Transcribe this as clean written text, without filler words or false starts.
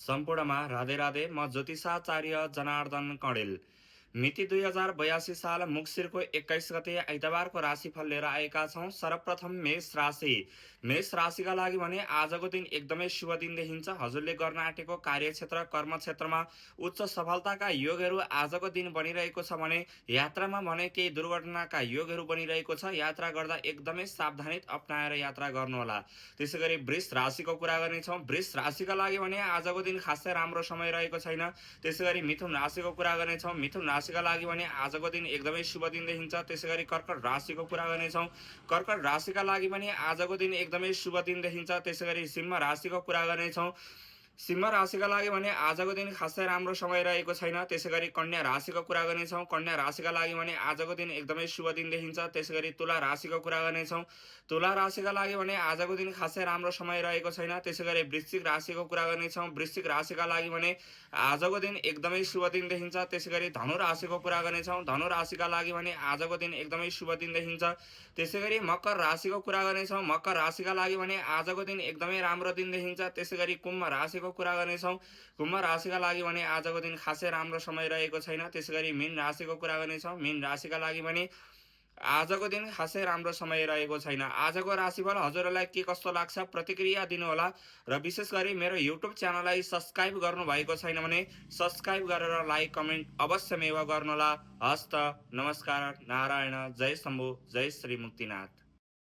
सम्पूर्णमा राधे राधे। म ज्योतिषाचार्य जनार्दन कणेल। मिति 2082 साल मुक्सिरको 21 गते आइतबारको राशिफल लिएर आएका छौँ। सर्वप्रथम मेष राशि। मेष राशिका लागि भने आजको दिन एकदमै शुभ दिन देखिन्छ। हजुरले गर्न आँटेको कार्यक्षेत्र कर्मक्षेत्रमा उच्च सफलताका योगहरू आजको दिन बनिरहेको छ भने यात्रामा भने केही दुर्घटनाका योगहरू बनिरहेको छ। यात्रा गर्दा एकदमै सावधानी अपनाएर यात्रा गर्नुहोला। त्यसैगरी वृष राशिको कुरा गर्नेछौँ। वृष राशिका लागि भने आजको दिन खासै राम्रो समय रहेको छैन। त्यसैगरी मिथुन राशिको कुरा गर्नेछौँ। मिथुन राशिका लागि भने आजको दिन एकदमै शुभ दिन देखिन्छ। त्यसैगरी कर्कट राशिको कुरा गर्नेछौँ। कर्कट राशिका लागि भने आजको दिन एकदमै शुभ दिन देखिन्छ। त्यसैगरी सिंह राशिको कुरा गर्नेछौँ। सिंह राशिका लागि भने आजको दिन खासै राम्रो समय रहेको छैन। त्यसैगरी कन्या राशिको कुरा गर्नेछौँ। कन्या राशिका लागि भने आजको दिन एकदमै शुभ दिन देखिन्छ। त्यसैगरी तुला राशिको कुरा गर्नेछौँ। तुला राशिका लागि भने आजको दिन खासै राम्रो समय रहेको छैन। त्यसैगरी वृश्चिक राशिको कुरा गर्नेछौँ। वृश्चिक राशिका लागि भने आजको दिन एकदमै शुभ दिन देखिन्छ। त्यसैगरी धनु राशिको कुरा गर्नेछौँ। धनु राशिका लागि भने आजको दिन एकदमै शुभ दिन देखिन्छ। त्यसैगरी मकर राशिको कुरा गर्नेछौँ। मकर राशिका लागि भने आजको दिन एकदमै राम्रो दिन देखिन्छ। त्यसैगरी कुम्भ राशिको कुरा गर्नेछौँ। कुम्भ राशिका लागि भने आजको दिन खासै राम्रो समय रहेको छैन। त्यसैगरी मीन राशिको कुरा गर्नेछौँ। मीन राशिका लागि भने आजको दिन खासै राम्रो समय रहेको छैन। आजको राशिफल हजुरहरूलाई के कस्तो लाग्छ प्रतिक्रिया दिनुहोला र विशेष गरी मेरो युट्युब च्यानललाई सब्स्क्राइब गर्नुभएको छैन भने सब्स्क्राइब गरेर लाइक कमेन्ट अवश्यमेव गर्नुहोला। हस्त नमस्कार। नारायण। जय शम्भु। जय श्री मुक्तिनाथ।